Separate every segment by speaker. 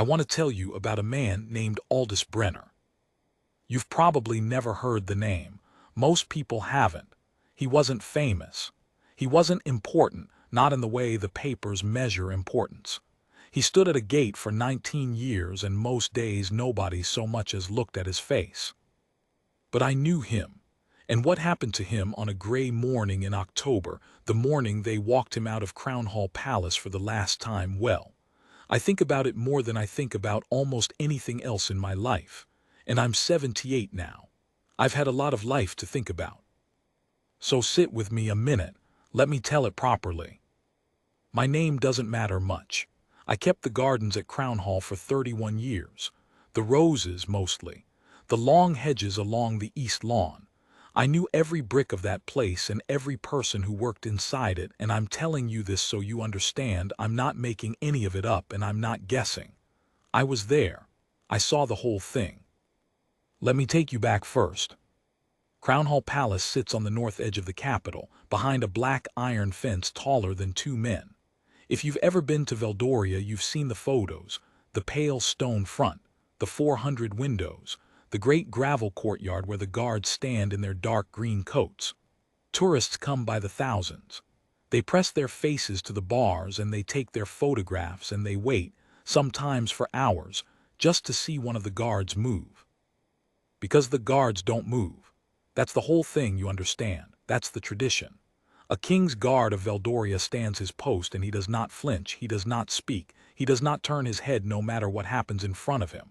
Speaker 1: I want to tell you about a man named Aldous Brenner. You've probably never heard the name. Most people haven't. He wasn't famous. He wasn't important, not in the way the papers measure importance. He stood at a gate for 19 years and most days nobody so much as looked at his face. But I knew him. And what happened to him on a gray morning in October, the morning they walked him out of Crownhall Palace for the last time, well, I think about it more than I think about almost anything else in my life. And I'm 78 now. I've had a lot of life to think about. So sit with me a minute, let me tell it properly. My name doesn't matter much. I kept the gardens at Crownhall for 31 years. The roses mostly. The long hedges along the east lawn. I knew every brick of that place and every person who worked inside it, and I'm telling you this so you understand I'm not making any of it up and I'm not guessing. I was there. I saw the whole thing. Let me take you back first. Crownhall Palace sits on the north edge of the capital, behind a black iron fence taller than 2 men. If you've ever been to Valdoria, you've seen the photos, the pale stone front, the 400 windows, the great gravel courtyard where the guards stand in their dark green coats. Tourists come by the thousands. They press their faces to the bars and they take their photographs and they wait, sometimes for hours, just to see one of the guards move. Because the guards don't move. That's the whole thing, you understand. That's the tradition. A king's guard of Valdoria stands his post and he does not flinch, he does not speak, he does not turn his head no matter what happens in front of him.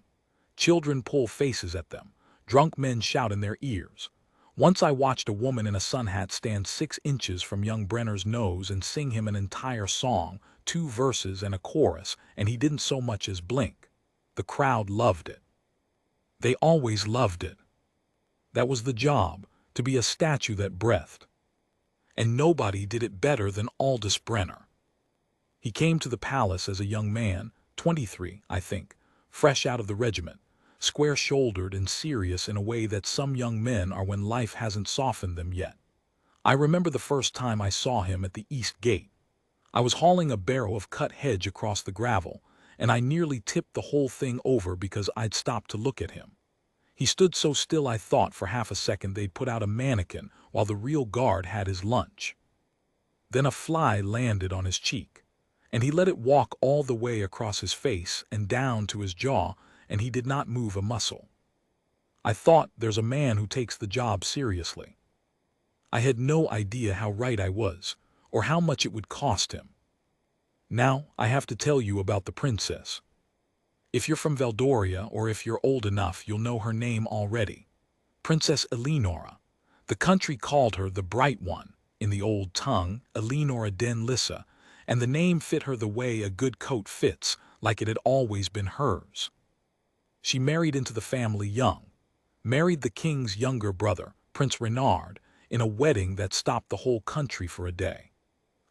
Speaker 1: Children pull faces at them. Drunk men shout in their ears. Once I watched a woman in a sun hat stand 6 inches from young Brenner's nose and sing him an entire song, 2 verses and a chorus, and he didn't so much as blink. The crowd loved it. They always loved it. That was the job, to be a statue that breathed. And nobody did it better than Aldous Brenner. He came to the palace as a young man, 23, I think, fresh out of the regiment, square-shouldered and serious in a way that some young men are when life hasn't softened them yet. I remember the first time I saw him at the east gate. I was hauling a barrow of cut hedge across the gravel, and I nearly tipped the whole thing over because I'd stopped to look at him. He stood so still I thought for half a second they'd put out a mannequin while the real guard had his lunch. Then a fly landed on his cheek, and he let it walk all the way across his face and down to his jaw, and he did not move a muscle. I thought, there's a man who takes the job seriously. I had no idea how right I was, or how much it would cost him. Now I have to tell you about the princess. If you're from Valdoria, or if you're old enough, you'll know her name already. Princess Eleonora. The country called her the Bright One, in the old tongue, Eleonora den Lissa, and the name fit her the way a good coat fits, like it had always been hers. She married into the family young, married the king's younger brother, Prince Renard, in a wedding that stopped the whole country for a day.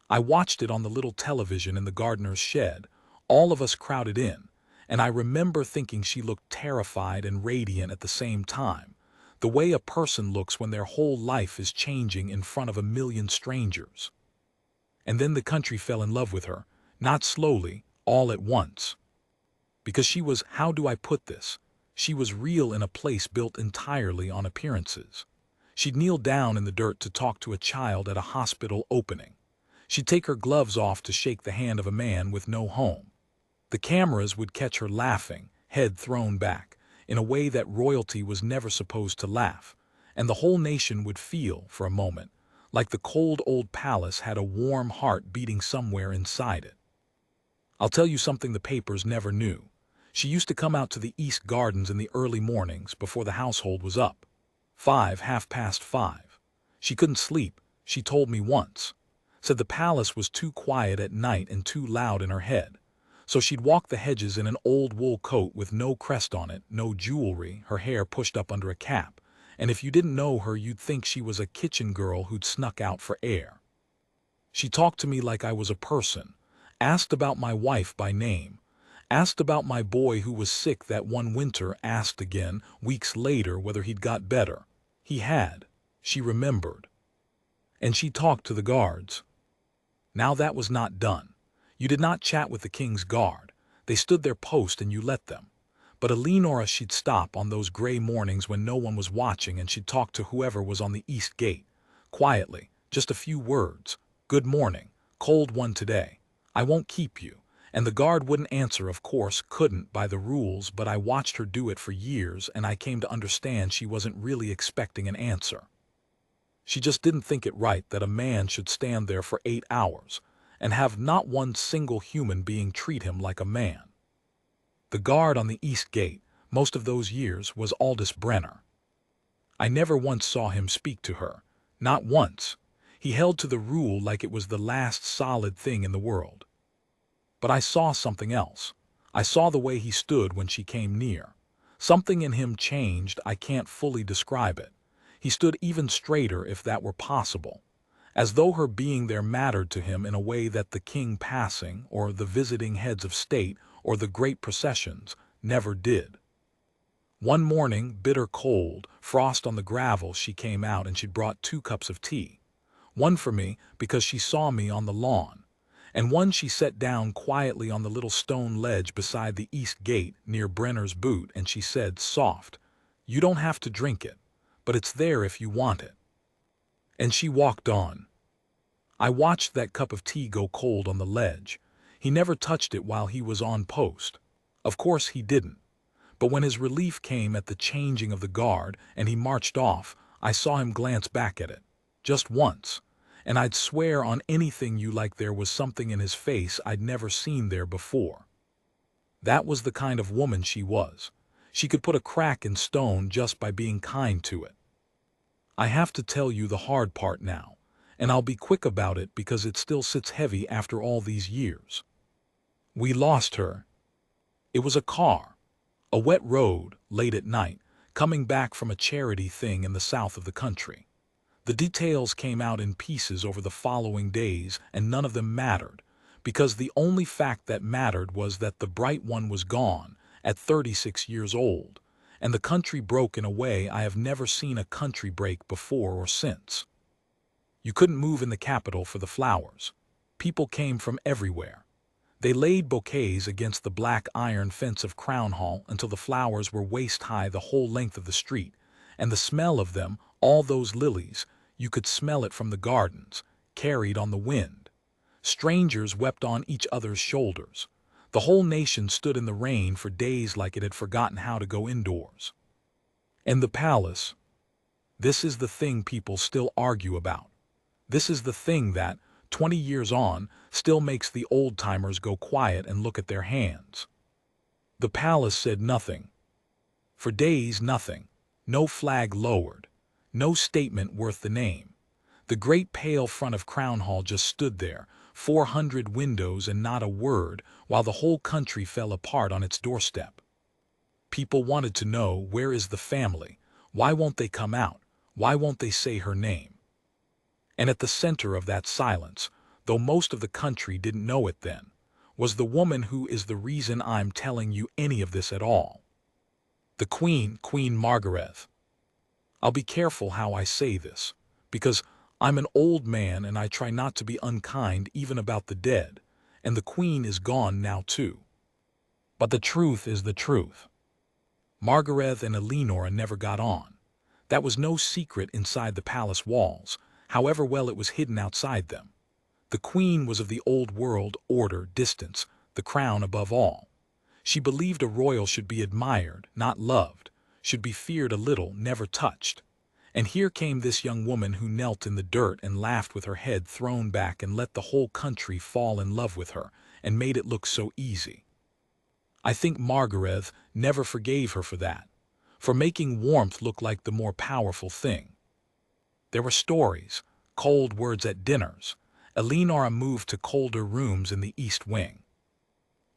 Speaker 1: I watched it on the little television in the gardener's shed, all of us crowded in, and I remember thinking she looked terrified and radiant at the same time, the way a person looks when their whole life is changing in front of a million strangers. And then the country fell in love with her, not slowly, all at once. Because she was, how do I put this? She was real in a place built entirely on appearances. She'd kneel down in the dirt to talk to a child at a hospital opening. She'd take her gloves off to shake the hand of a man with no home. The cameras would catch her laughing, head thrown back, in a way that royalty was never supposed to laugh, and the whole nation would feel, for a moment, like the cold old palace had a warm heart beating somewhere inside it. I'll tell you something the papers never knew. She used to come out to the East Gardens in the early mornings before the household was up. 5:30. She couldn't sleep, she told me once. Said the palace was too quiet at night and too loud in her head. So she'd walk the hedges in an old wool coat with no crest on it, no jewelry, her hair pushed up under a cap, and if you didn't know her you'd think she was a kitchen girl who'd snuck out for air. She talked to me like I was a person, asked about my wife by name, asked about my boy who was sick that one winter, asked again, weeks later, whether he'd got better. He had, she remembered. And she talked to the guards. Now that was not done. You did not chat with the king's guard. They stood their post and you let them. But Eleonora, she'd stop on those gray mornings when no one was watching and she'd talk to whoever was on the east gate. Quietly, just a few words. Good morning. Cold one today. I won't keep you. And the guard wouldn't answer, of course, couldn't by the rules, but I watched her do it for years and I came to understand she wasn't really expecting an answer. She just didn't think it right that a man should stand there for 8 hours and have not one single human being treat him like a man. The guard on the east gate, most of those years, was Aldous Brenner. I never once saw him speak to her. Not once. He held to the rule like it was the last solid thing in the world. But I saw something else. I saw the way he stood when she came near. Something in him changed, I can't fully describe it. He stood even straighter, if that were possible, as though her being there mattered to him in a way that the king passing, or the visiting heads of state, or the great processions never did. One morning, bitter cold, frost on the gravel, she came out and she'd brought 2 cups of tea. One for me because she saw me on the lawn, and one she set down quietly on the little stone ledge beside the east gate near Brenner's boot, and she said, soft, "You don't have to drink it, but it's there if you want it." And she walked on. I watched that cup of tea go cold on the ledge. He never touched it while he was on post. Of course he didn't. But when his relief came at the changing of the guard and he marched off, I saw him glance back at it. Just once. And I'd swear on anything you like there was something in his face I'd never seen there before. That was the kind of woman she was. She could put a crack in stone just by being kind to it. I have to tell you the hard part now, and I'll be quick about it because it still sits heavy after all these years. We lost her. It was a car, a wet road, late at night, coming back from a charity thing in the south of the country. The details came out in pieces over the following days, and none of them mattered, because the only fact that mattered was that the bright one was gone at 36 years old, and the country broke in a way I have never seen a country break before or since. You couldn't move in the capital for the flowers. People came from everywhere. They laid bouquets against the black iron fence of Crownhall until the flowers were waist-high the whole length of the street, and the smell of them, all those lilies, you could smell it from the gardens, carried on the wind. Strangers wept on each other's shoulders. The whole nation stood in the rain for days like it had forgotten how to go indoors. And the palace. This is the thing people still argue about. This is the thing that, 20 years on, still makes the old-timers go quiet and look at their hands. The palace said nothing. For days, nothing. No flag lowered. No statement worth the name. The great pale front of Crownhall just stood there, 400 windows and not a word, while the whole country fell apart on its doorstep. People wanted to know, where is the family? Why won't they come out? Why won't they say her name? And at the center of that silence, though most of the country didn't know it then, was the woman who is the reason I'm telling you any of this at all. The Queen, Queen Margaret. I'll be careful how I say this, because I'm an old man and I try not to be unkind even about the dead, and the Queen is gone now too. But the truth is the truth. Margaret and Eleonora never got on. That was no secret inside the palace walls, however well it was hidden outside them. The Queen was of the old world, order, distance, the crown above all. She believed a royal should be admired, not loved, should be feared a little, never touched. And here came this young woman who knelt in the dirt and laughed with her head thrown back and let the whole country fall in love with her, and made it look so easy. I think Margaret never forgave her for that, for making warmth look like the more powerful thing. There were stories, cold words at dinners. Eleonora moved to colder rooms in the East Wing.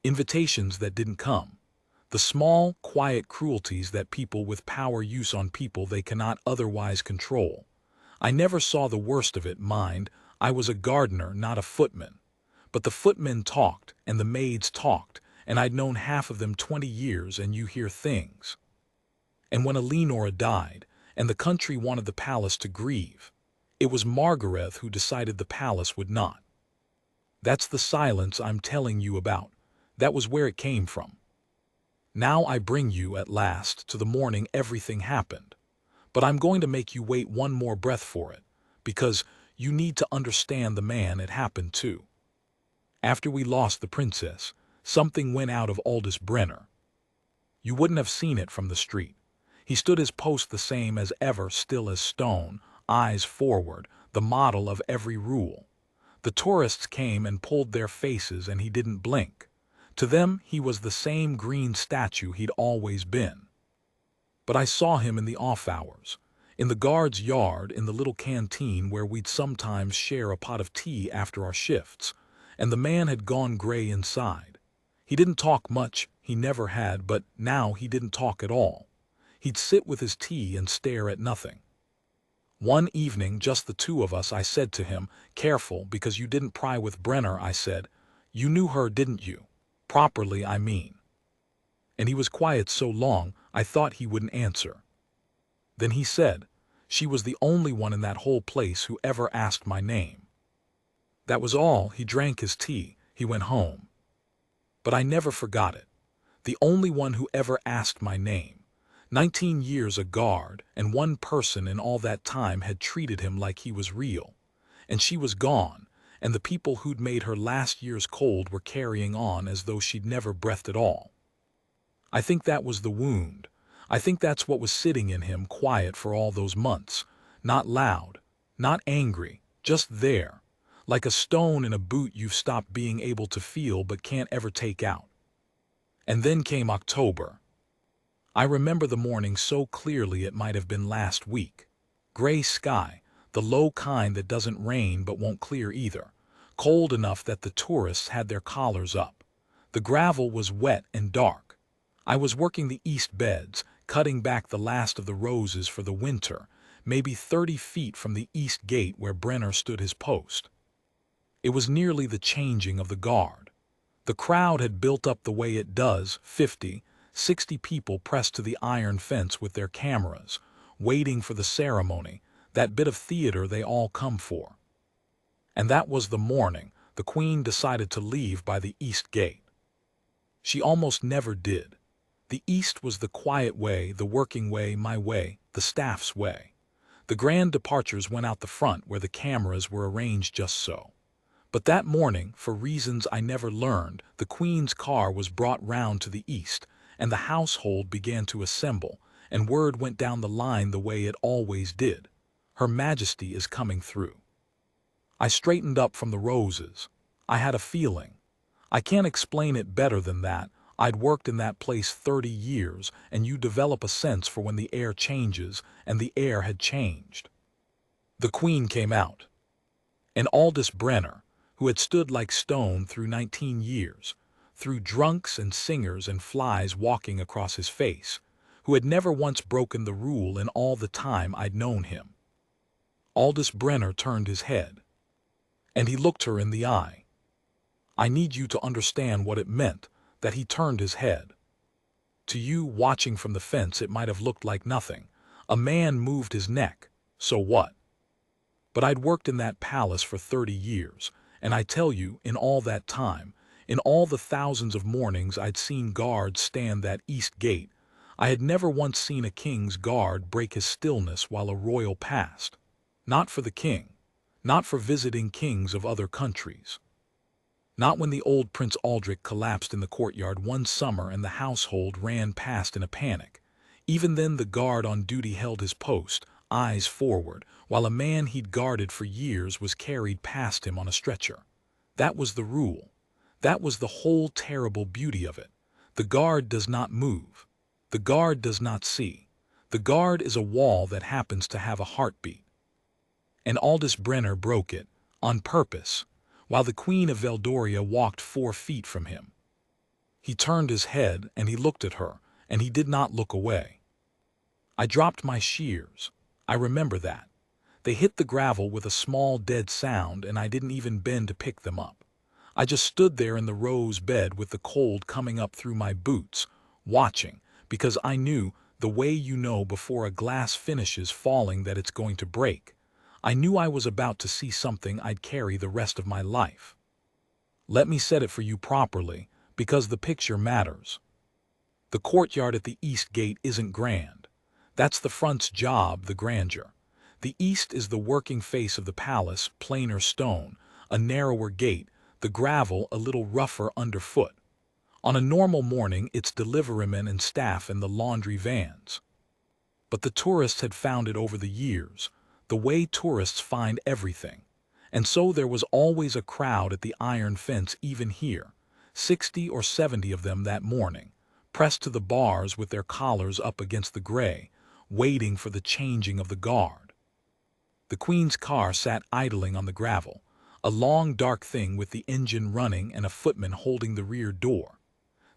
Speaker 1: Invitations that didn't come. The small, quiet cruelties that people with power use on people they cannot otherwise control. I never saw the worst of it, mind. I was a gardener, not a footman. But the footmen talked, and the maids talked, and I'd known half of them 20 years, and you hear things. And when Eleonora died, and the country wanted the palace to grieve, it was Margaret who decided the palace would not. That's the silence I'm telling you about. That was where it came from. Now I bring you, at last, to the morning everything happened. But I'm going to make you wait one more breath for it, because you need to understand the man it happened to. After we lost the princess, something went out of Aldous Brenner. You wouldn't have seen it from the street. He stood his post the same as ever, still as stone, eyes forward, the model of every rule. The tourists came and pulled their faces and he didn't blink. To them, he was the same green statue he'd always been. But I saw him in the off hours, in the guard's yard, in the little canteen where we'd sometimes share a pot of tea after our shifts, and the man had gone gray inside. He didn't talk much, he never had, but now he didn't talk at all. He'd sit with his tea and stare at nothing. One evening, just the two of us, I said to him, "Careful, because you didn't pry with Brenner," I said. "You knew her, didn't you? Properly, I mean." And he was quiet so long, I thought he wouldn't answer. Then he said, "She was the only one in that whole place who ever asked my name." That was all. He drank his tea, he went home. But I never forgot it. The only one who ever asked my name. 19 years a guard, and one person in all that time had treated him like he was real. And she was gone, and the people who'd made her last year's cold were carrying on as though she'd never breathed at all. I think that was the wound. I think that's what was sitting in him, quiet for all those months. Not loud, not angry, just there. Like a stone in a boot you've stopped being able to feel but can't ever take out. And then came October. I remember the morning so clearly it might have been last week. Gray sky, the low kind that doesn't rain but won't clear either. Cold enough that the tourists had their collars up. The gravel was wet and dark. I was working the east beds, cutting back the last of the roses for the winter, maybe 30 feet from the east gate where Brenner stood his post. It was nearly the changing of the guard. The crowd had built up the way it does, 50, 60 people pressed to the iron fence with their cameras, waiting for the ceremony, that bit of theater they all come for. And that was the morning the Queen decided to leave by the east gate. She almost never did. The east was the quiet way, the working way, my way, the staff's way. The grand departures went out the front where the cameras were arranged just so. But that morning, for reasons I never learned, the Queen's car was brought round to the east, and the household began to assemble, and word went down the line the way it always did. Her Majesty is coming through. I straightened up from the roses. I had a feeling. I can't explain it better than that. I'd worked in that place 30 years, and you develop a sense for when the air changes, and the air had changed. The Queen came out. And Aldous Brenner, who had stood like stone through 19 years, through drunks and singers and flies walking across his face, who had never once broken the rule in all the time I'd known him. Aldous Brenner turned his head, and he looked her in the eye. I need you to understand what it meant, that he turned his head. To you, watching from the fence, it might have looked like nothing. A man moved his neck, so what? But I'd worked in that palace for 30 years, and I tell you, in all that time, in all the thousands of mornings I'd seen guards stand that east gate, I had never once seen a king's guard break his stillness while a royal passed. Not for the king, not for visiting kings of other countries. Not when the old Prince Aldrich collapsed in the courtyard one summer and the household ran past in a panic. Even then the guard on duty held his post, eyes forward, while a man he'd guarded for years was carried past him on a stretcher. That was the rule. That was the whole terrible beauty of it. The guard does not move. The guard does not see. The guard is a wall that happens to have a heartbeat. And Aldous Brenner broke it, on purpose, while the Queen of Veldoria walked 4 feet from him. He turned his head and he looked at her, and he did not look away. I dropped my shears. I remember that. They hit the gravel with a small dead sound, and I didn't even bend to pick them up. I just stood there in the rose bed with the cold coming up through my boots, watching, because I knew, the way you know before a glass finishes falling that it's going to break. I knew I was about to see something I'd carry the rest of my life. Let me set it for you properly, Because the picture matters. The courtyard at the east gate isn't grand. That's the front's job, the grandeur. The east is the working face of the palace, plainer stone, a narrower gate, the gravel a little rougher underfoot. On a normal morning, it's deliverymen and staff in the laundry vans. But the tourists had found it over the years, the way tourists find everything. And so there was always a crowd at the iron fence even here, 60 or 70 of them that morning, pressed to the bars with their collars up against the gray, waiting for the changing of the guard. The Queen's car sat idling on the gravel, a long dark thing with the engine running and a footman holding the rear door.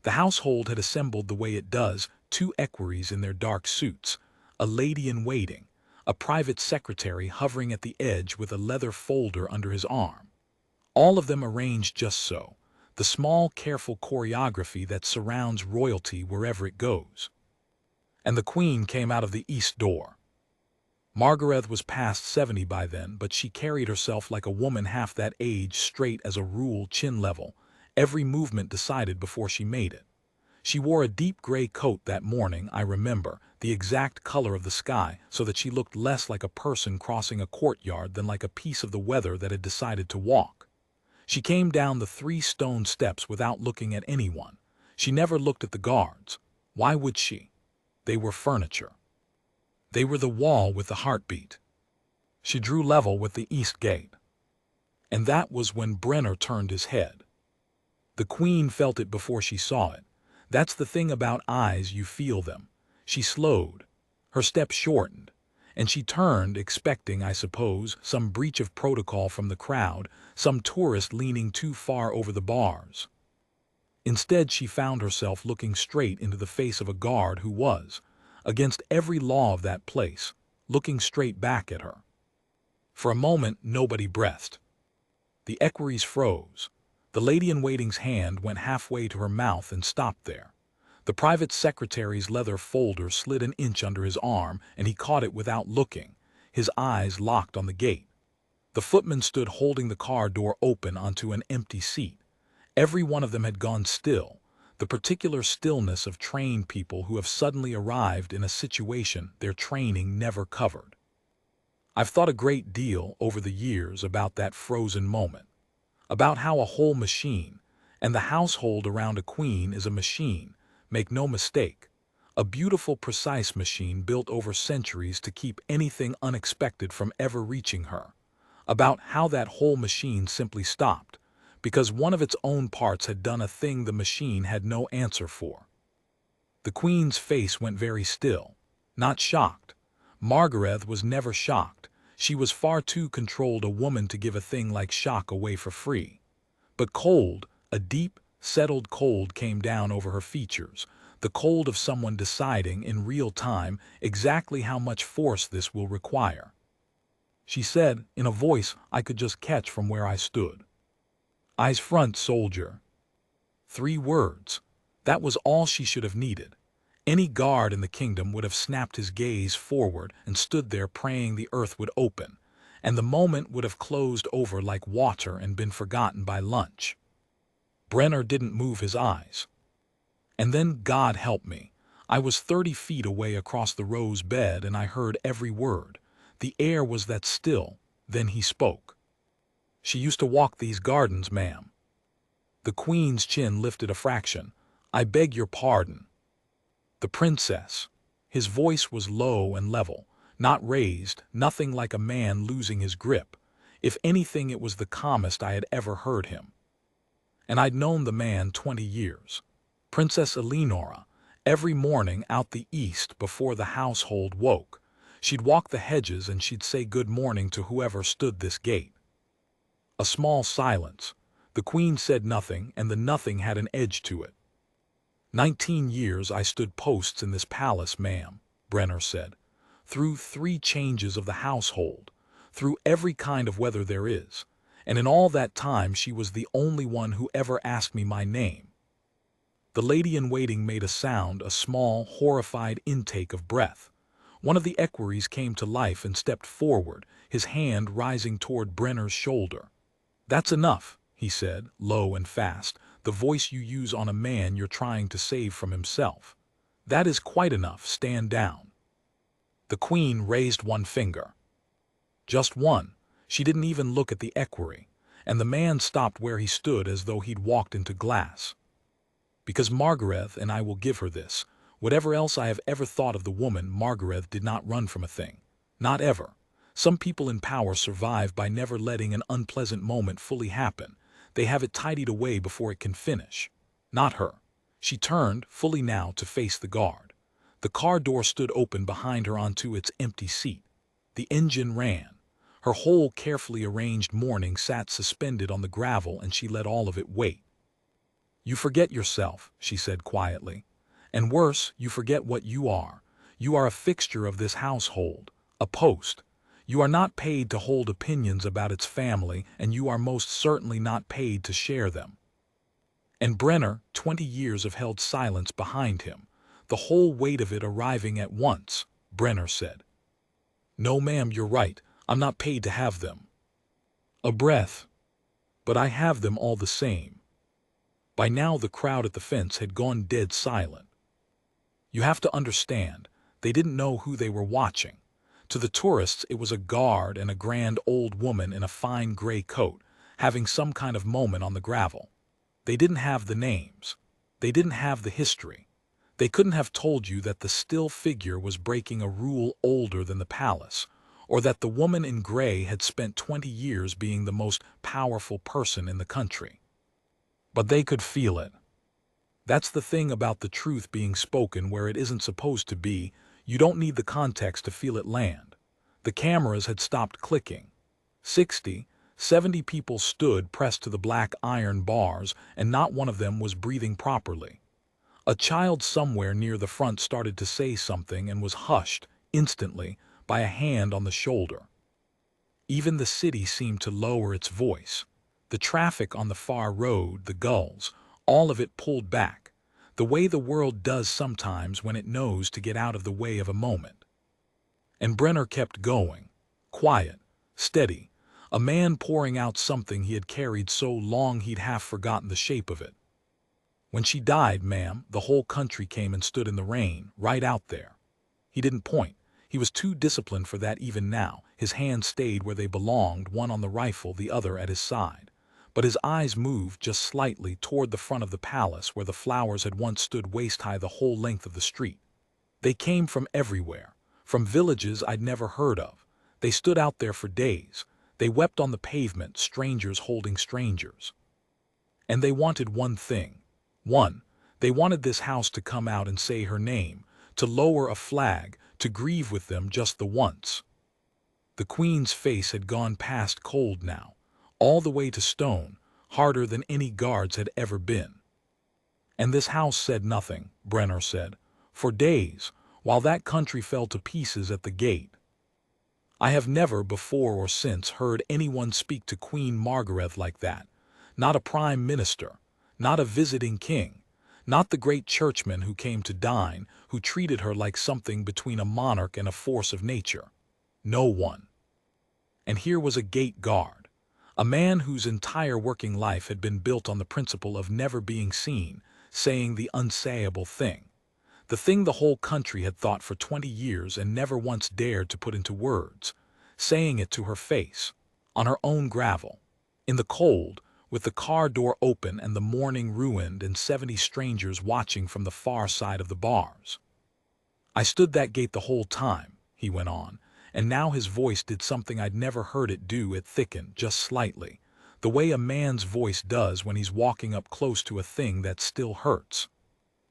Speaker 1: The household had assembled the way it does, 2 equerries in their dark suits, a lady-in-waiting, a private secretary hovering at the edge with a leather folder under his arm. All of them arranged just so, the small, careful choreography that surrounds royalty wherever it goes. And the Queen came out of the east door. Margaret was past 70 by then, but she carried herself like a woman half that age, straight as a rule, chin level, every movement decided before she made it. She wore a deep gray coat that morning, I remember, the exact color of the sky, so that she looked less like a person crossing a courtyard than like a piece of the weather that had decided to walk. She came down the 3 stone steps without looking at anyone. She never looked at the guards. Why would she? They were furniture. They were the wall with the heartbeat. She drew level with the east gate. And that was when Brenner turned his head. The Queen felt it before she saw it. That's the thing about eyes, you feel them. She slowed. Her step shortened. And she turned, expecting, I suppose, some breach of protocol from the crowd, some tourist leaning too far over the bars. Instead, she found herself looking straight into the face of a guard who was, against every law of that place, looking straight back at her. For a moment, nobody breathed. The equerries froze. The lady-in-waiting's hand went halfway to her mouth and stopped there. The private secretary's leather folder slid an inch under his arm, and he caught it without looking, his eyes locked on the gate. The footman stood holding the car door open onto an empty seat. Every one of them had gone still, the particular stillness of trained people who have suddenly arrived in a situation their training never covered. I've thought a great deal over the years about that frozen moment, about how a whole machine, and the household around a queen is a machine, make no mistake, a beautiful, precise machine built over centuries to keep anything unexpected from ever reaching her, about how that whole machine simply stopped, because one of its own parts had done a thing the machine had no answer for. The Queen's face went very still, not shocked. Margaret was never shocked. She was far too controlled a woman to give a thing like shock away for free. But cold, a deep, settled cold came down over her features, the cold of someone deciding in real time exactly how much force this will require. She said, in a voice I could just catch from where I stood, "Eyes front, soldier." 3 words. That was all she should have needed. Any guard in the kingdom would have snapped his gaze forward and stood there praying the earth would open, and the moment would have closed over like water and been forgotten by lunch. Brenner didn't move his eyes. And then, God help me, I was 30 feet away across the rose bed and I heard every word. The air was that still. Then he spoke. "She used to walk these gardens, ma'am." The Queen's chin lifted a fraction. "I beg your pardon." "The princess." His voice was low and level, not raised, nothing like a man losing his grip. If anything, it was the calmest I had ever heard him. And I'd known the man 20 years. Princess Eleonora, every morning out the east before the household woke. She'd walk the hedges and she'd say good morning to whoever stood this gate. A small silence. The Queen said nothing, and the nothing had an edge to it. 19 years I stood posts in this palace, ma'am," Brenner said, "through 3 changes of the household, through every kind of weather there is, and in all that time she was the only one who ever asked me my name." The lady-in-waiting made a sound, a small, horrified intake of breath. One of the equerries came to life and stepped forward, his hand rising toward Brenner's shoulder. "That's enough," he said, low and fast. the voice you use on a man you're trying to save from himself. That is quite enough, stand down. The queen raised one finger. Just one. She didn't even look at the equerry, and the man stopped where he stood as though he'd walked into glass. Because Margaret, and I will give her this, whatever else I have ever thought of the woman, Margaret did not run from a thing. Not ever. Some people in power survive by never letting an unpleasant moment fully happen. They have it tidied away before it can finish. Not her. She turned, fully now, to face the guard. The car door stood open behind her onto its empty seat. The engine ran. Her whole carefully arranged mourning sat suspended on the gravel, and she let all of it wait. "You forget yourself," she said quietly. "And worse, you forget what you are. You are a fixture of this household, a post. You are not paid to hold opinions about its family, and you are most certainly not paid to share them." And Brenner, 20 years of held silence behind him, the whole weight of it arriving at once, Brenner said, "No, ma'am, you're right. I'm not paid to have them." A breath. "But I have them all the same." By now the crowd at the fence had gone dead silent. You have to understand, they didn't know who they were watching. To the tourists it was a guard and a grand old woman in a fine gray coat, having some kind of moment on the gravel. They didn't have the names. They didn't have the history. They couldn't have told you that the still figure was breaking a rule older than the palace, or that the woman in gray had spent 20 years being the most powerful person in the country. But they could feel it. That's the thing about the truth being spoken where it isn't supposed to be. You don't need the context to feel it land. The cameras had stopped clicking. 60, 70 people stood pressed to the black iron bars, and not one of them was breathing properly. A child somewhere near the front started to say something and was hushed, instantly, by a hand on the shoulder. Even the city seemed to lower its voice. The traffic on the far road, the gulls, all of it pulled back, the way the world does sometimes when it knows to get out of the way of a moment. And Brenner kept going, quiet, steady, a man pouring out something he had carried so long he'd half forgotten the shape of it. "When she died, ma'am, the whole country came and stood in the rain, right out there." He didn't point. He was too disciplined for that even now. His hands stayed where they belonged, one on the rifle, the other at his side. But his eyes moved just slightly toward the front of the palace where the flowers had once stood waist-high the whole length of the street. They came from everywhere, from villages I'd never heard of. They stood out there for days. They wept on the pavement, strangers holding strangers. And they wanted one thing. They wanted this house to come out and say her name, to lower a flag, to grieve with them just the once. The Queen's face had gone past cold now, all the way to stone, harder than any guards had ever been. And this house said nothing, Brenner said, for days, while that country fell to pieces at the gate. I have never before or since heard anyone speak to Queen Margaret like that, not a prime minister, not a visiting king, not the great churchman who came to dine, who treated her like something between a monarch and a force of nature. No one. And here was a gate guard, a man whose entire working life had been built on the principle of never being seen, saying the unsayable thing. The thing the whole country had thought for 20 years and never once dared to put into words, saying it to her face, on her own gravel, in the cold, with the car door open and the morning ruined and 70 strangers watching from the far side of the bars. "I stood that gate the whole time," he went on, and now his voice did something I'd never heard it do. It thickened just slightly, the way a man's voice does when he's walking up close to a thing that still hurts.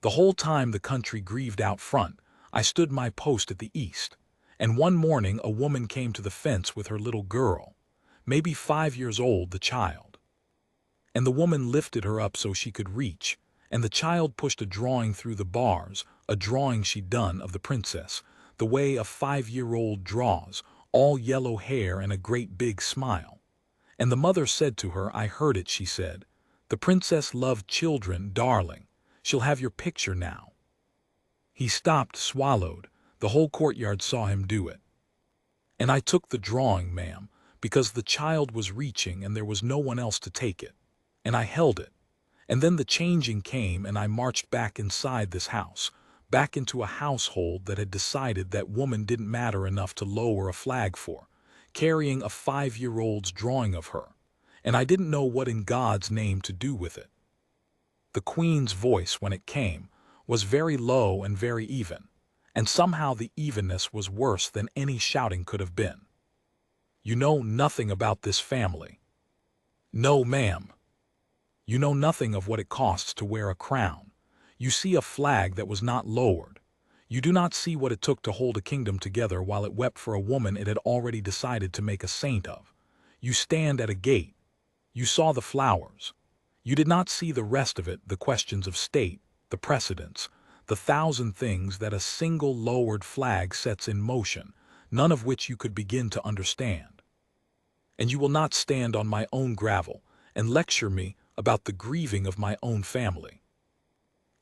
Speaker 1: "The whole time the country grieved out front, I stood my post at the east, and one morning a woman came to the fence with her little girl, maybe 5 years old, the child. And the woman lifted her up so she could reach, and the child pushed a drawing through the bars, a drawing she'd done of the princess, the way a 5-year-old draws, all yellow hair and a great big smile. And the mother said to her, I heard it, she said, 'The princess loved children, darling. She'll have your picture now.'" He stopped, swallowed. The whole courtyard saw him do it. "And I took the drawing, ma'am, because the child was reaching and there was no one else to take it. And I held it. And then the changing came and I marched back inside this house, back into a household that had decided that woman didn't matter enough to lower a flag for, carrying a 5-year-old's drawing of her. And I didn't know what in God's name to do with it. The Queen's voice, when it came, was very low and very even, and somehow the evenness was worse than any shouting could have been. You know nothing about this family. No, ma'am. You know nothing of what it costs to wear a crown. You see a flag that was not lowered. You do not see what it took to hold a kingdom together while it wept for a woman it had already decided to make a saint of. You stand at a gate. You saw the flowers. You did not see the rest of it, the questions of state, the precedents, the 1,000 things that a single lowered flag sets in motion, none of which you could begin to understand. And you will not stand on my own gravel and lecture me about the grieving of my own family.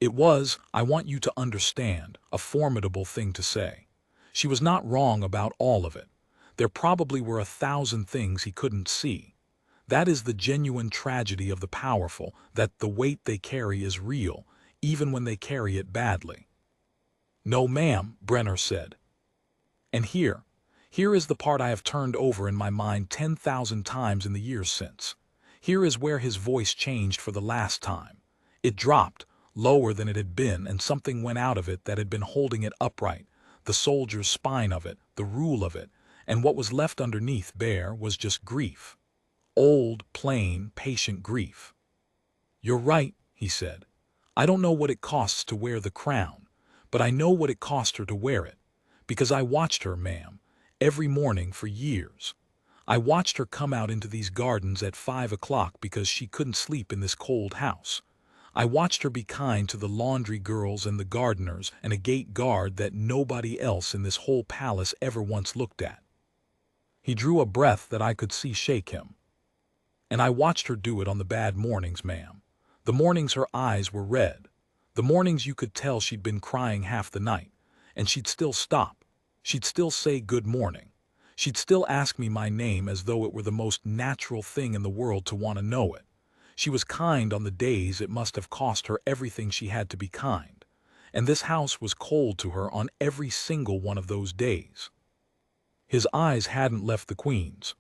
Speaker 1: It was, I want you to understand, a formidable thing to say. She was not wrong about all of it. There probably were 1,000 things he couldn't see. That is the genuine tragedy of the powerful, that the weight they carry is real, even when they carry it badly. No, ma'am, Brenner said. And here is the part I have turned over in my mind 10,000 times in the years since. Here is where his voice changed for the last time. It dropped, lower than it had been, and something went out of it that had been holding it upright, the soldier's spine of it, the rule of it, and what was left underneath bare was just grief. Old, plain, patient grief. You're right, he said. I don't know what it costs to wear the crown, but I know what it cost her to wear it, because I watched her, ma'am, every morning for years. I watched her come out into these gardens at 5 o'clock because she couldn't sleep in this cold house. I watched her be kind to the laundry girls and the gardeners and a gate guard that nobody else in this whole palace ever once looked at. He drew a breath that I could see shake him. And I watched her do it on the bad mornings, ma'am. The mornings her eyes were red. The mornings you could tell she'd been crying half the night. And she'd still stop. She'd still say good morning. She'd still ask me my name as though it were the most natural thing in the world to want to know it. She was kind on the days it must have cost her everything she had to be kind. And this house was cold to her on every single one of those days. His eyes hadn't left the Queen's.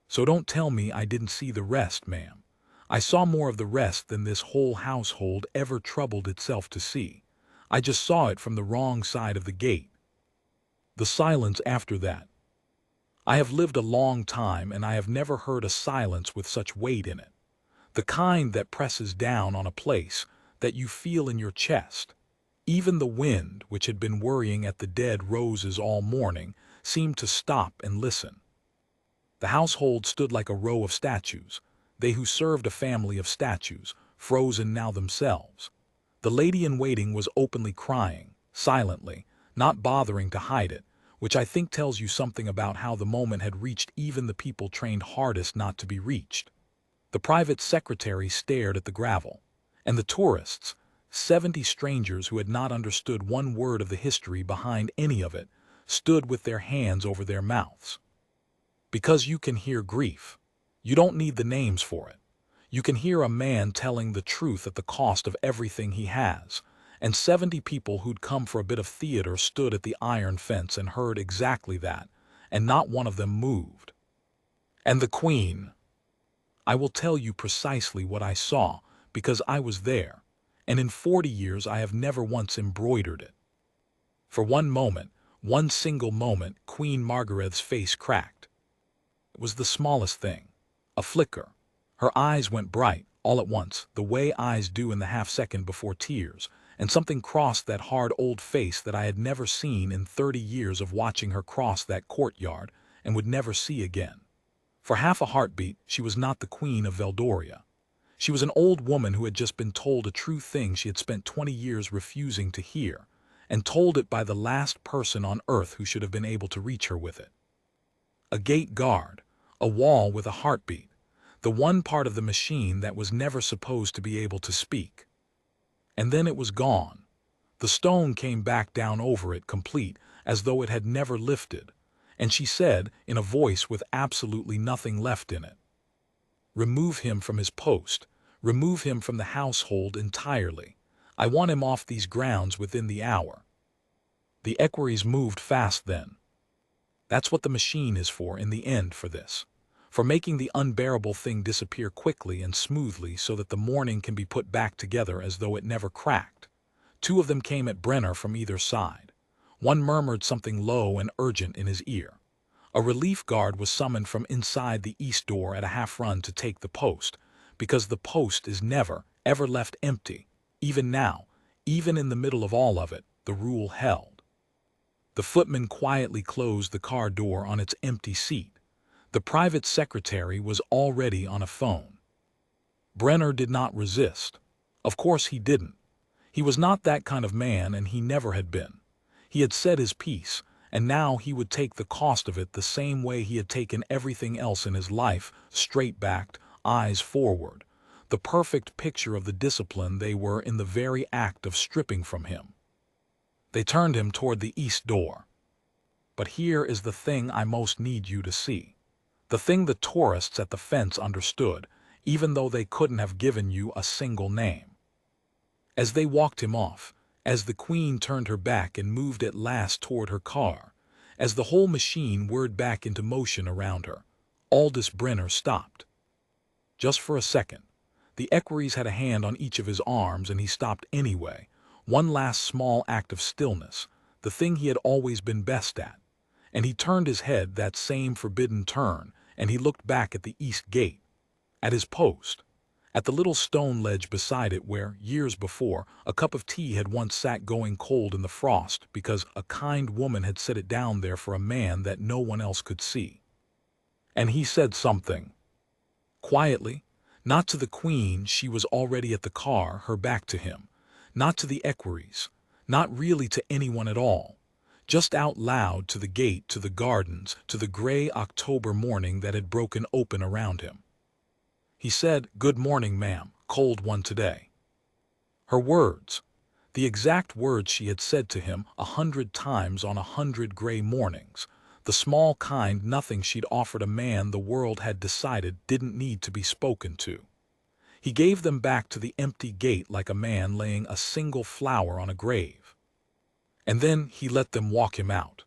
Speaker 1: So don't tell me I didn't see the rest, ma'am. I saw more of the rest than this whole household ever troubled itself to see. I just saw it from the wrong side of the gate. The silence after that. I have lived a long time and I have never heard a silence with such weight in it. The kind that presses down on a place that you feel in your chest. Even the wind, which had been worrying at the dead roses all morning, seemed to stop and listen. The household stood like a row of statues, they who served a family of statues, frozen now themselves. The lady-in-waiting was openly crying, silently, not bothering to hide it, which I think tells you something about how the moment had reached even the people trained hardest not to be reached. The private secretary stared at the gravel, and the tourists, 70 strangers who had not understood one word of the history behind any of it, stood with their hands over their mouths. Because you can hear grief. You don't need the names for it. You can hear a man telling the truth at the cost of everything he has, and 70 people who'd come for a bit of theater stood at the iron fence and heard exactly that, and not one of them moved. And the Queen. I will tell you precisely what I saw, because I was there, and in 40 years I have never once embroidered it. For one moment, one single moment, Queen Margaret's face cracked. It was the smallest thing, a flicker. Her eyes went bright, all at once, the way eyes do in the half-second before tears, and something crossed that hard old face that I had never seen in 30 years of watching her cross that courtyard and would never see again. For half a heartbeat, she was not the Queen of Veldoria. She was an old woman who had just been told a true thing she had spent 20 years refusing to hear, and told it by the last person on earth who should have been able to reach her with it. A gate guard, a wall with a heartbeat, the one part of the machine that was never supposed to be able to speak. And then it was gone. The stone came back down over it complete, as though it had never lifted, and she said, in a voice with absolutely nothing left in it, "Remove him from his post. Remove him from the household entirely. I want him off these grounds within the hour." The equerries moved fast then. That's what the machine is for in the end, for this. For making the unbearable thing disappear quickly and smoothly so that the morning can be put back together as though it never cracked. Two of them came at Brenner from either side. One murmured something low and urgent in his ear. A relief guard was summoned from inside the east door at a half-run to take the post, because the post is never, ever left empty. Even now, even in the middle of all of it, the rule held. The footman quietly closed the car door on its empty seat. The private secretary was already on a phone. Brenner did not resist. Of course he didn't. He was not that kind of man, and he never had been. He had said his piece, and now he would take the cost of it the same way he had taken everything else in his life, straight-backed, eyes forward, the perfect picture of the discipline they were in the very act of stripping from him. They turned him toward the east door. "But here is the thing I most need you to see. The thing the tourists at the fence understood, even though they couldn't have given you a single name." As they walked him off, as the Queen turned her back and moved at last toward her car, as the whole machine whirred back into motion around her, Aldous Brenner stopped. Just for a second. The equerries had a hand on each of his arms, and he stopped anyway. One last small act of stillness, the thing he had always been best at. And he turned his head, that same forbidden turn, and he looked back at the east gate, at his post, at the little stone ledge beside it where, years before, a cup of tea had once sat going cold in the frost because a kind woman had set it down there for a man that no one else could see. And he said something. Quietly, not to the Queen, she was already at the car, her back to him, not to the equerries, not really to anyone at all, just out loud to the gate, to the gardens, to the gray October morning that had broken open around him. He said, "Good morning, ma'am, cold one today." Her words, the exact words she had said to him 100 times on 100 gray mornings, the small kind nothing she'd offered a man the world had decided didn't need to be spoken to. He gave them back to the empty gate like a man laying a single flower on a grave. And then he let them walk him out.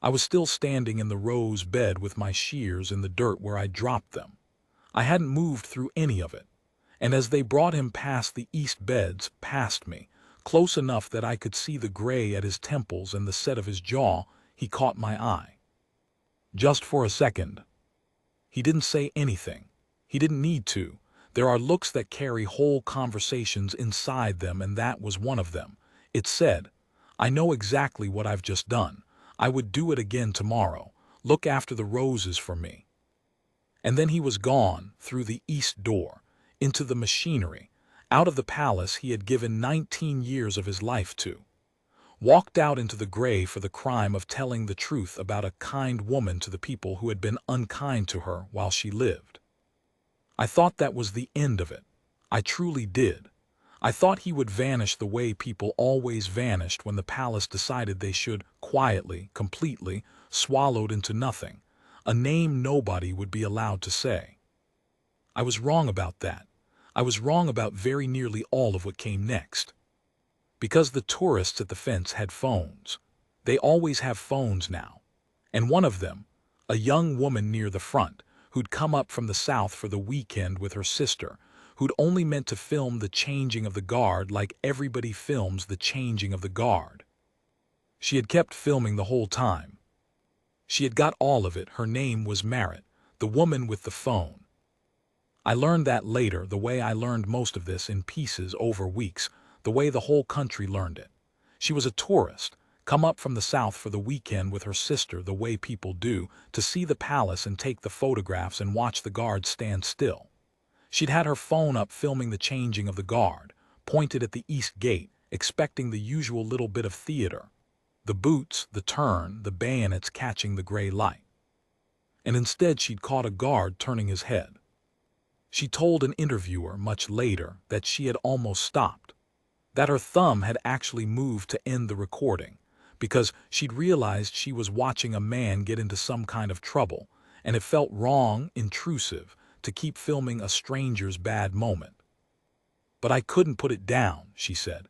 Speaker 1: I was still standing in the rose bed with my shears in the dirt where I dropped them. I hadn't moved through any of it. And as they brought him past the east beds, past me, close enough that I could see the gray at his temples and the set of his jaw, he caught my eye. Just for a second. He didn't say anything. He didn't need to. There are looks that carry whole conversations inside them, and that was one of them. It said, "I know exactly what I've just done. I would do it again tomorrow. Look after the roses for me." And then he was gone, through the east door, into the machinery, out of the palace he had given 19 years of his life to. Walked out into the gray for the crime of telling the truth about a kind woman to the people who had been unkind to her while she lived. I thought that was the end of it. I truly did. I thought he would vanish the way people always vanished when the palace decided they should, quietly, completely, swallowed into nothing, a name nobody would be allowed to say. I was wrong about that. I was wrong about very nearly all of what came next. Because the tourists at the fence had phones. They always have phones now. And one of them, a young woman near the front, who'd come up from the south for the weekend with her sister, who'd only meant to film the changing of the guard like everybody films the changing of the guard. She had kept filming the whole time. She had got all of it. Her name was Merritt, the woman with the phone. I learned that later, the way I learned most of this, in pieces over weeks, the way the whole country learned it. She was a tourist, come up from the south for the weekend with her sister the way people do, to see the palace and take the photographs and watch the guards stand still. She'd had her phone up filming the changing of the guard, pointed at the east gate, expecting the usual little bit of theater. The boots, the turn, the bayonets catching the gray light. And instead she'd caught a guard turning his head. She told an interviewer much later that she had almost stopped, that her thumb had actually moved to end the recording, because she'd realized she was watching a man get into some kind of trouble, and it felt wrong, intrusive, to keep filming a stranger's bad moment. But I couldn't put it down, she said.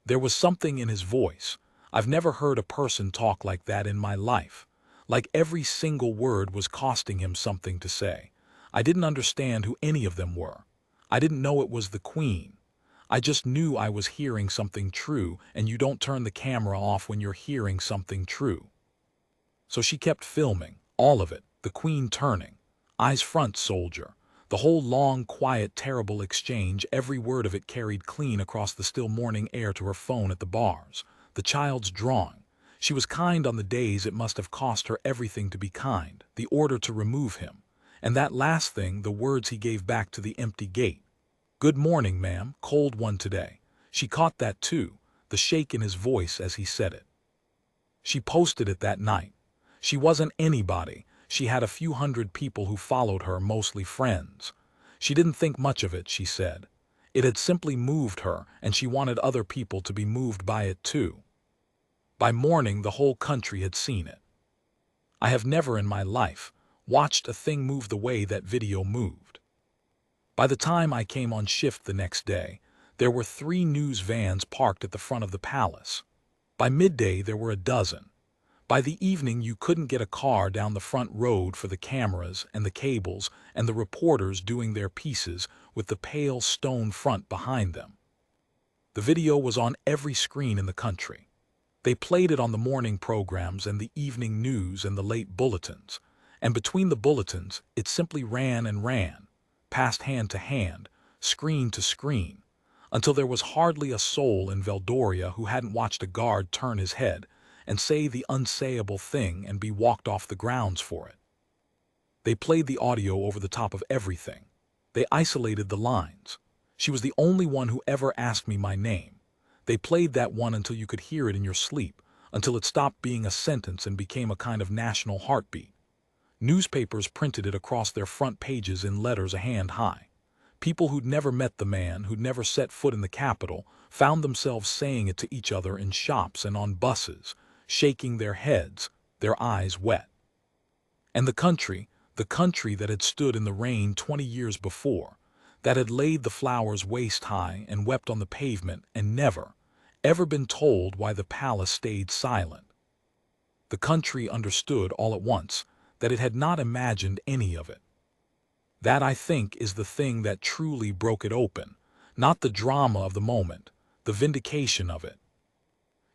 Speaker 1: There was something in his voice. I've never heard a person talk like that in my life. Like every single word was costing him something to say. I didn't understand who any of them were. I didn't know it was the Queen. I just knew I was hearing something true, and you don't turn the camera off when you're hearing something true. So she kept filming, all of it, the Queen turning, eyes front, soldier. The whole long, quiet, terrible exchange, every word of it carried clean across the still morning air to her phone at the bars. The child's drawing. She was kind on the days it must have cost her everything to be kind, the order to remove him. And that last thing, the words he gave back to the empty gate. "Good morning, ma'am, cold one today." She caught that too, the shake in his voice as he said it. She posted it that night. She wasn't anybody. She had a few hundred people who followed her, mostly friends. She didn't think much of it, she said. It had simply moved her, and she wanted other people to be moved by it too. By morning, the whole country had seen it. I have never in my life watched a thing move the way that video moved. By the time I came on shift the next day, there were 3 news vans parked at the front of the palace. By midday, there were a dozen. By the evening, you couldn't get a car down the front road for the cameras and the cables and the reporters doing their pieces with the pale stone front behind them. The video was on every screen in the country. They played it on the morning programs and the evening news and the late bulletins. And between the bulletins, it simply ran and ran, passed hand to hand, screen to screen, until there was hardly a soul in Valdoria who hadn't watched a guard turn his head and say the unsayable thing and be walked off the grounds for it. They played the audio over the top of everything. They isolated the lines. She was the only one who ever asked me my name. They played that one until you could hear it in your sleep, until it stopped being a sentence and became a kind of national heartbeat. Newspapers printed it across their front pages in letters a hand high. People who'd never met the man, who'd never set foot in the Capitol, found themselves saying it to each other in shops and on buses, shaking their heads, their eyes wet. And the country that had stood in the rain 20 years before, that had laid the flowers waist high and wept on the pavement and never, ever been told why the palace stayed silent. The country understood all at once that it had not imagined any of it. That, I think, is the thing that truly broke it open, not the drama of the moment, the vindication of it.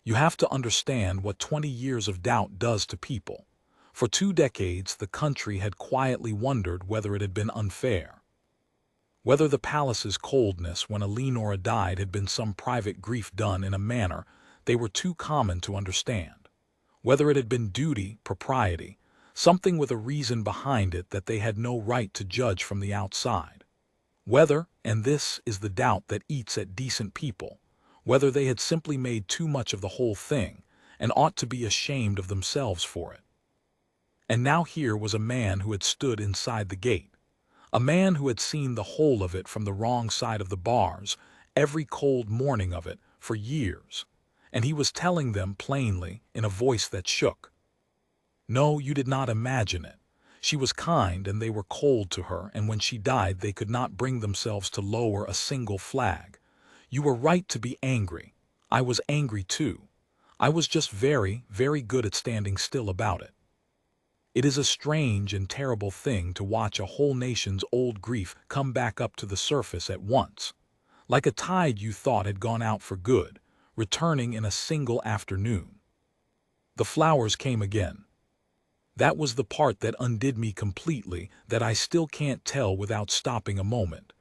Speaker 1: You have to understand what 20 years of doubt does to people. For 2 decades, the country had quietly wondered whether it had been unfair. Whether the palace's coldness when Eleanor died had been some private grief done in a manner they were too common to understand. Whether it had been duty, propriety, something with a reason behind it that they had no right to judge from the outside. Whether, and this is the doubt that eats at decent people, whether they had simply made too much of the whole thing and ought to be ashamed of themselves for it. And now here was a man who had stood inside the gate, a man who had seen the whole of it from the wrong side of the bars, every cold morning of it, for years, and he was telling them plainly, in a voice that shook. No, you did not imagine it. She was kind and they were cold to her, and when she died they could not bring themselves to lower a single flag. You were right to be angry. I was angry too. I was just very, very good at standing still about it. It is a strange and terrible thing to watch a whole nation's old grief come back up to the surface at once, like a tide you thought had gone out for good, returning in a single afternoon. The flowers came again. That was the part that undid me completely, that I still can't tell without stopping a moment.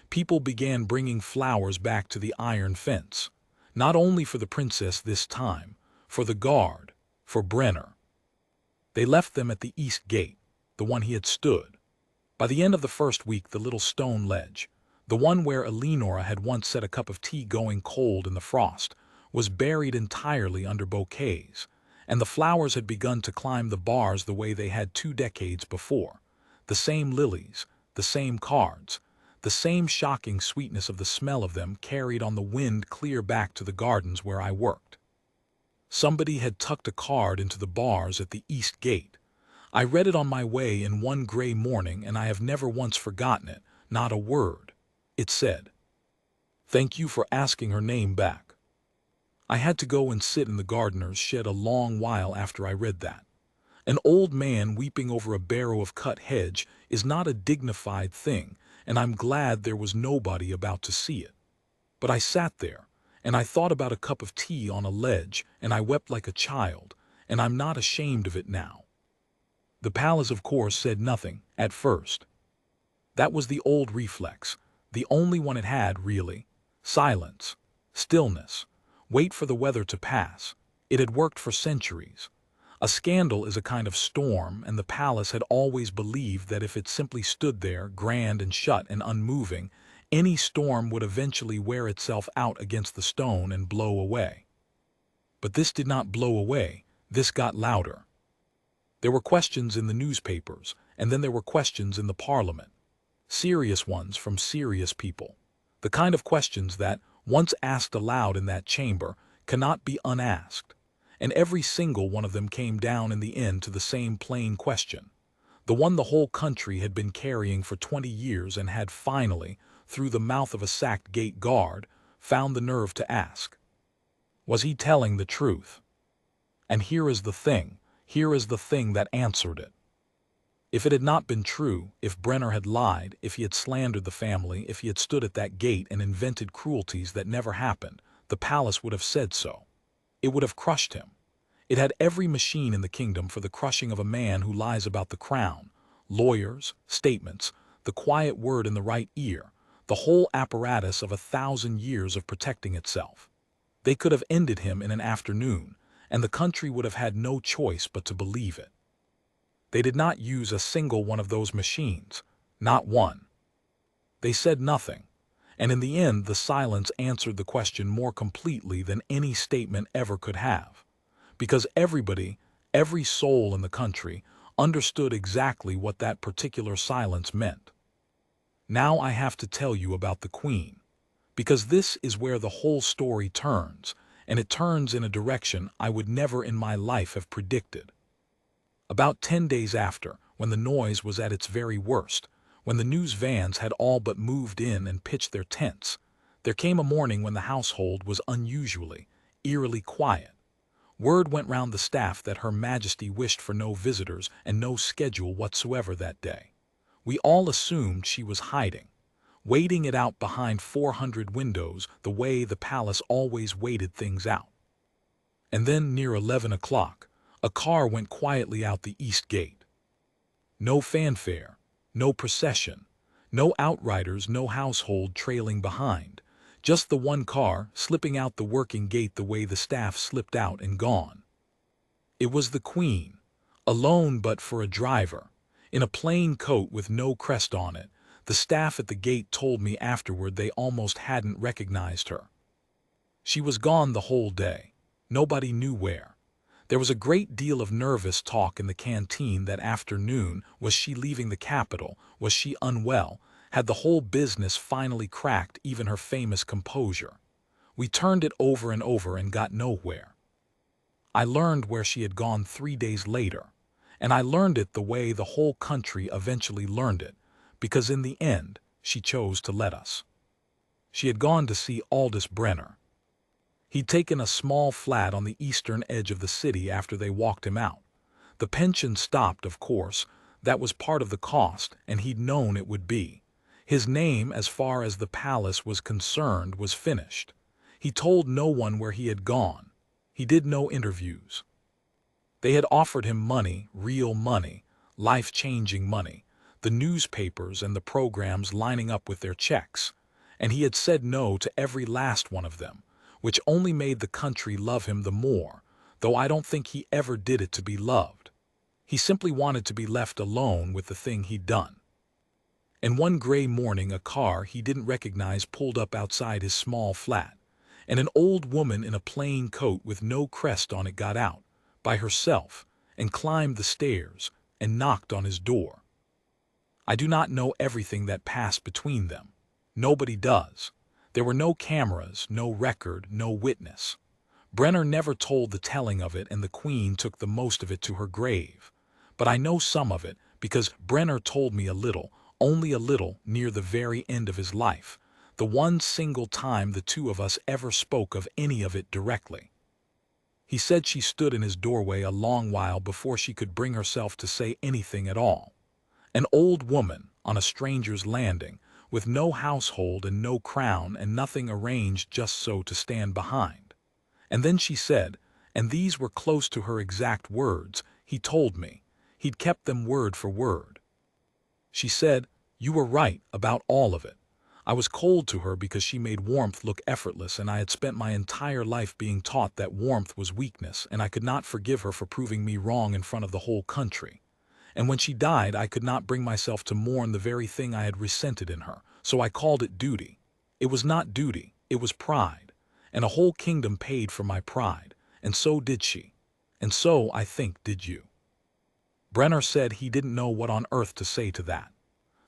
Speaker 1: People began bringing flowers back to the iron fence, not only for the princess this time, for the guard, for Brenner. They left them at the east gate, the one he had stood. By the end of the first week, the little stone ledge, the one where Eleanor had once set a cup of tea going cold in the frost, was buried entirely under bouquets, and the flowers had begun to climb the bars the way they had 2 decades before. The same lilies, the same cards, the same shocking sweetness of the smell of them carried on the wind clear back to the gardens where I worked. Somebody had tucked a card into the bars at the east gate. I read it on my way in one gray morning, and I have never once forgotten it, not a word. It said, "Thank you for asking her name back." I had to go and sit in the gardener's shed a long while after I read that. An old man weeping over a barrow of cut hedge is not a dignified thing, and I'm glad there was nobody about to see it. But I sat there, and I thought about a cup of tea on a ledge, and I wept like a child, and I'm not ashamed of it now. The palace, of course, said nothing, at first. That was the old reflex, the only one it had, really. Silence, stillness, wait for the weather to pass. It had worked for centuries. A scandal is a kind of storm, and the palace had always believed that if it simply stood there, grand and shut and unmoving, any storm would eventually wear itself out against the stone and blow away. But this did not blow away, this got louder. There were questions in the newspapers, and then there were questions in the parliament. Serious ones from serious people. The kind of questions that, once asked aloud in that chamber, cannot be unasked. And every single one of them came down in the end to the same plain question. The one the whole country had been carrying for 20 years and had finally, through the mouth of a sacked gate guard, found the nerve to ask. Was he telling the truth? And here is the thing that answered it. If it had not been true, if Brenner had lied, if he had slandered the family, if he had stood at that gate and invented cruelties that never happened, the palace would have said so. It would have crushed him. It had every machine in the kingdom for the crushing of a man who lies about the crown. Lawyers, statements, the quiet word in the right ear, the whole apparatus of 1,000 years of protecting itself. They could have ended him in an afternoon, and the country would have had no choice but to believe it. They did not use a single one of those machines, not one. They said nothing, and in the end the silence answered the question more completely than any statement ever could have, because everybody, every soul in the country, understood exactly what that particular silence meant. Now I have to tell you about the Queen, because this is where the whole story turns, and it turns in a direction I would never in my life have predicted. About 10 days after, when the noise was at its very worst, when the news vans had all but moved in and pitched their tents, there came a morning when the household was unusually, eerily quiet. Word went round the staff that Her Majesty wished for no visitors and no schedule whatsoever that day. We all assumed she was hiding, waiting it out behind 400 windows the way the palace always waited things out. And then, near 11 o'clock, a car went quietly out the east gate. No fanfare, no procession, no outriders, no household trailing behind. Just the one car slipping out the working gate the way the staff slipped out and gone. It was the Queen, alone but for a driver, in a plain coat with no crest on it. The staff at the gate told me afterward they almost hadn't recognized her. She was gone the whole day. Nobody knew where. There was a great deal of nervous talk in the canteen that afternoon. Was she leaving the capital? Was she unwell? Had the whole business finally cracked even her famous composure? We turned it over and over and got nowhere. I learned where she had gone 3 days later, and I learned it the way the whole country eventually learned it, because in the end she chose to let us. She had gone to see Aldous Brenner. He'd taken a small flat on the eastern edge of the city after they walked him out. The pension stopped, of course. That was part of the cost, and he'd known it would be. His name, as far as the palace was concerned, was finished. He told no one where he had gone. He did no interviews. They had offered him money, real money, life-changing money, the newspapers and the programs lining up with their checks, and he had said no to every last one of them, which only made the country love him the more, though I don't think he ever did it to be loved. He simply wanted to be left alone with the thing he'd done. And one gray morning a car he didn't recognize pulled up outside his small flat, and an old woman in a plain coat with no crest on it got out, by herself, and climbed the stairs, and knocked on his door. I do not know everything that passed between them. Nobody does. There were no cameras, no record, no witness. Brenner never told the telling of it, and the Queen took the most of it to her grave. but I know some of it because Brenner told me a little, only a little, near the very end of his life, the one single time the two of us ever spoke of any of it directly. He said she stood in his doorway a long while before she could bring herself to say anything at all. An old woman on a stranger's landing, with no household and no crown and nothing arranged just so to stand behind. And then she said, and these were close to her exact words, he told me, he'd kept them word for word. She said, "You were right about all of it." I was cold to her because she made warmth look effortless, and I had spent my entire life being taught that warmth was weakness, and I could not forgive her for proving me wrong in front of the whole country. And when she died, I could not bring myself to mourn the very thing I had resented in her, so I called it duty. It was not duty, it was pride, and a whole kingdom paid for my pride, and so did she. And so, I think, did you. Brenner said he didn't know what on earth to say to that.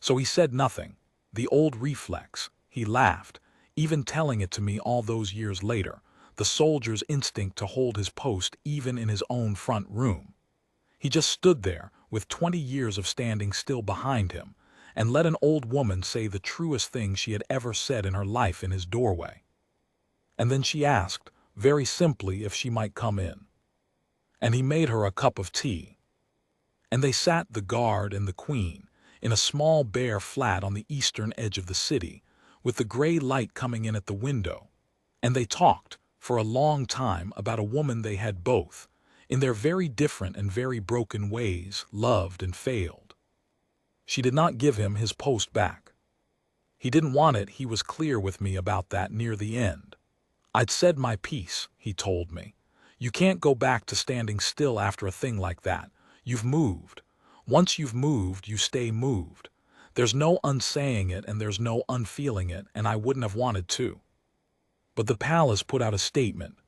Speaker 1: So he said nothing. The old reflex. He laughed, even telling it to me all those years later, the soldier's instinct to hold his post even in his own front room. He just stood there, with 20 years of standing still behind him, and let an old woman say the truest thing she had ever said in her life in his doorway. And then she asked, very simply, if she might come in. And he made her a cup of tea. And they sat, the guard and the queen, in a small bare flat on the eastern edge of the city, with the gray light coming in at the window. And they talked, for a long time, about a woman they had both, in their very different and very broken ways, loved and failed. She did not give him his post back. He didn't want it. He was clear with me about that near the end. "I'd said my piece," he told me. "You can't go back to standing still after a thing like that. You've moved. Once you've moved, you stay moved. There's no unsaying it and there's no unfeeling it, and I wouldn't have wanted to." But the palace put out a statement.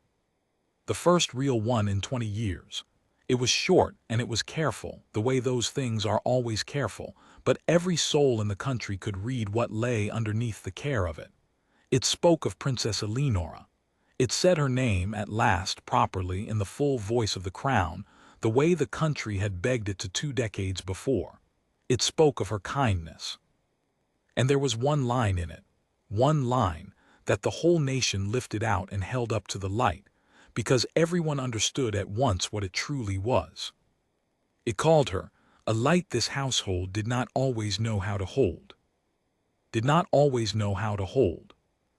Speaker 1: The first real one in 20 years. It was short and it was careful, the way those things are always careful, but every soul in the country could read what lay underneath the care of it. It spoke of Princess Eleonora. It said her name at last properly in the full voice of the crown, the way the country had begged it to 2 decades before. It spoke of her kindness. And there was one line in it, one line, that the whole nation lifted out and held up to the light, because everyone understood at once what it truly was. It called her a light this household did not always know how to hold. Did not always know how to hold.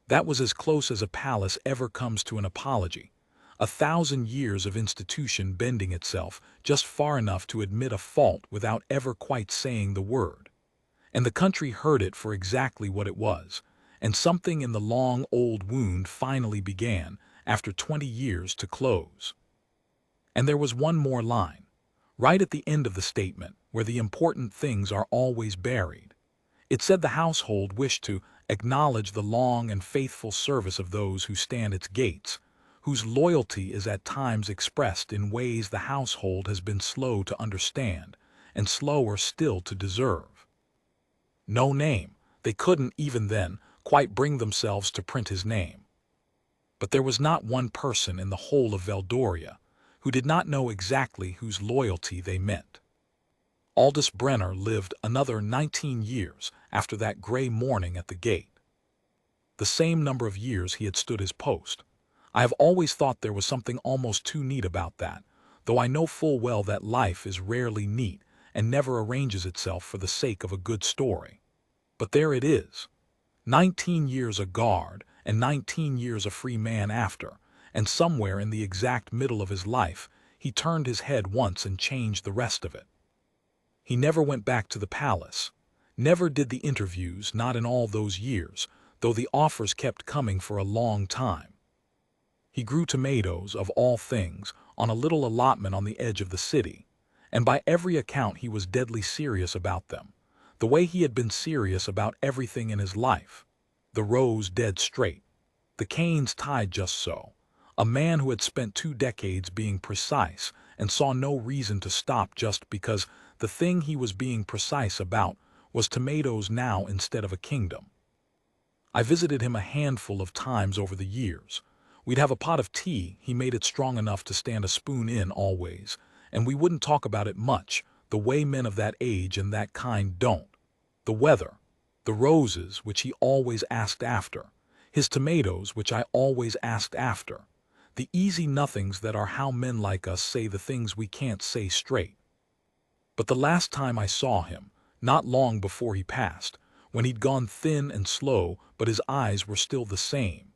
Speaker 1: That was as close as a palace ever comes to an apology. 1,000 years of institution bending itself just far enough to admit a fault without ever quite saying the word. And the country heard it for exactly what it was, and something in the long old wound finally began, after 20 years, to close. And there was one more line, right at the end of the statement, where the important things are always buried. It said the household wished to acknowledge the long and faithful service of those who stand its gates, whose loyalty is at times expressed in ways the household has been slow to understand, and slower still to deserve. No name. They couldn't, even then, quite bring themselves to print his name. But there was not one person in the whole of Valdoria who did not know exactly whose loyalty they meant. Aldous Brenner lived another 19 years after that gray morning at the gate. The same number of years he had stood his post. I have always thought there was something almost too neat about that, though I know full well that life is rarely neat and never arranges itself for the sake of a good story. But there it is. 19 years a guard, and 19 years a free man after, and somewhere in the exact middle of his life, he turned his head once and changed the rest of it. He never went back to the palace, never did the interviews, not in all those years, though the offers kept coming for a long time. He grew tomatoes, of all things, on a little allotment on the edge of the city, and by every account he was deadly serious about them, the way he had been serious about everything in his life. The rows dead straight, the canes tied just so. A man who had spent 2 decades being precise and saw no reason to stop just because the thing he was being precise about was tomatoes now instead of a kingdom. I visited him a handful of times over the years. We'd have a pot of tea, he made it strong enough to stand a spoon in always, and we wouldn't talk about it much, the way men of that age and that kind don't. The weather, the roses, which he always asked after, his tomatoes, which I always asked after, the easy nothings that are how men like us say the things we can't say straight. But the last time I saw him, not long before he passed, when he'd gone thin and slow, but his eyes were still the same.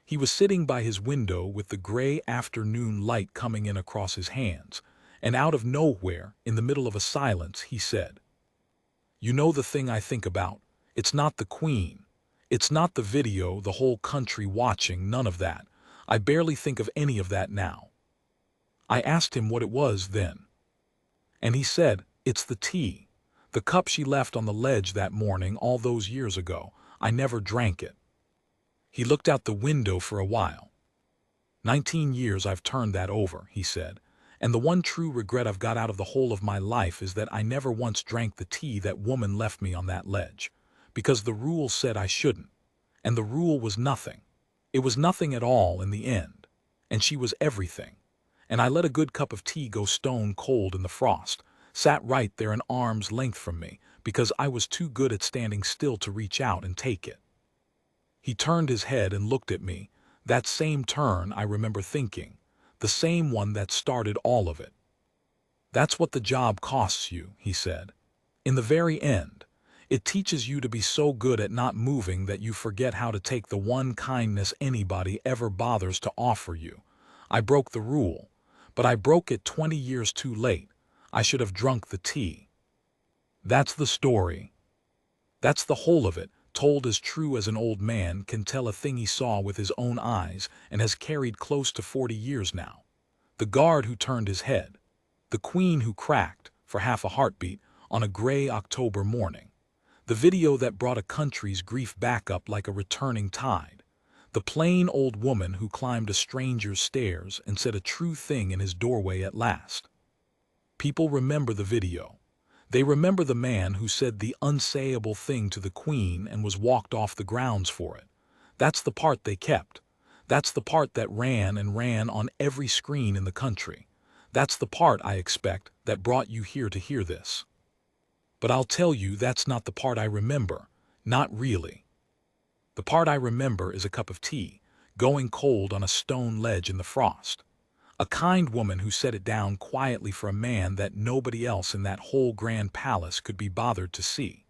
Speaker 1: He was sitting by his window with the gray afternoon light coming in across his hands, and out of nowhere, in the middle of a silence, he said, "You know the thing I think about. It's not the Queen. It's not the video, the whole country watching, none of that. I barely think of any of that now." I asked him what it was then. And he said, "It's the tea. The cup she left on the ledge that morning all those years ago. I never drank it." He looked out the window for a while. 19 years I've turned that over," he said, "and the one true regret I've got out of the whole of my life is that I never once drank the tea that woman left me on that ledge, because the rule said I shouldn't, and the rule was nothing. It was nothing at all in the end, and she was everything. And I let a good cup of tea go stone cold in the frost, sat right there an arm's length from me, because I was too good at standing still to reach out and take it." He turned his head and looked at me, that same turn I remember thinking, the same one that started all of it. "That's what the job costs you," he said. "In the very end, it teaches you to be so good at not moving that you forget how to take the one kindness anybody ever bothers to offer you. I broke the rule, but I broke it 20 years too late. I should have drunk the tea." That's the story. That's the whole of it, told as true as an old man can tell a thing he saw with his own eyes and has carried close to 40 years now. The guard who turned his head. The Queen who cracked, for half a heartbeat, on a gray October morning. The video that brought a country's grief back up like a returning tide. The plain old woman who climbed a stranger's stairs and said a true thing in his doorway at last. People remember the video. They remember the man who said the unsayable thing to the Queen and was walked off the grounds for it. That's the part they kept. That's the part that ran and ran on every screen in the country. That's the part, I expect, that brought you here to hear this. But I'll tell you, that's not the part I remember. Not really. The part I remember is a cup of tea, going cold on a stone ledge in the frost. A kind woman who set it down quietly for a man that nobody else in that whole grand palace could be bothered to see.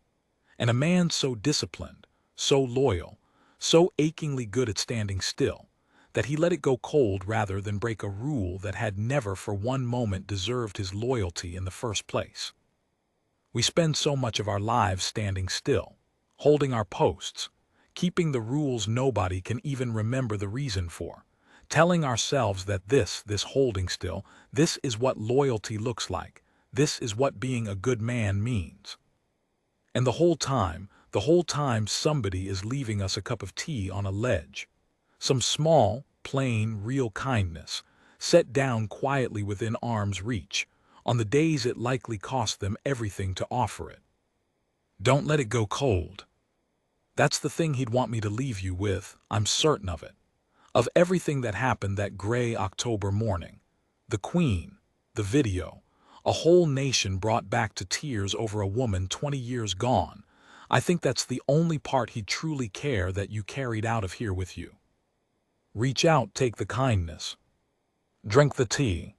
Speaker 1: And a man so disciplined, so loyal, so achingly good at standing still, that he let it go cold rather than break a rule that had never for one moment deserved his loyalty in the first place. We spend so much of our lives standing still, holding our posts, keeping the rules nobody can even remember the reason for, telling ourselves that this holding still, this is what loyalty looks like, this is what being a good man means. And the whole time somebody is leaving us a cup of tea on a ledge. Some small, plain, real kindness, set down quietly within arm's reach, on the days it likely cost them everything to offer it. Don't let it go cold. That's the thing he'd want me to leave you with, I'm certain of it. Of everything that happened that gray October morning. The Queen, the video, a whole nation brought back to tears over a woman 20 years gone. I think that's the only part he'd truly care that you carried out of here with you. Reach out, take the kindness. Drink the tea.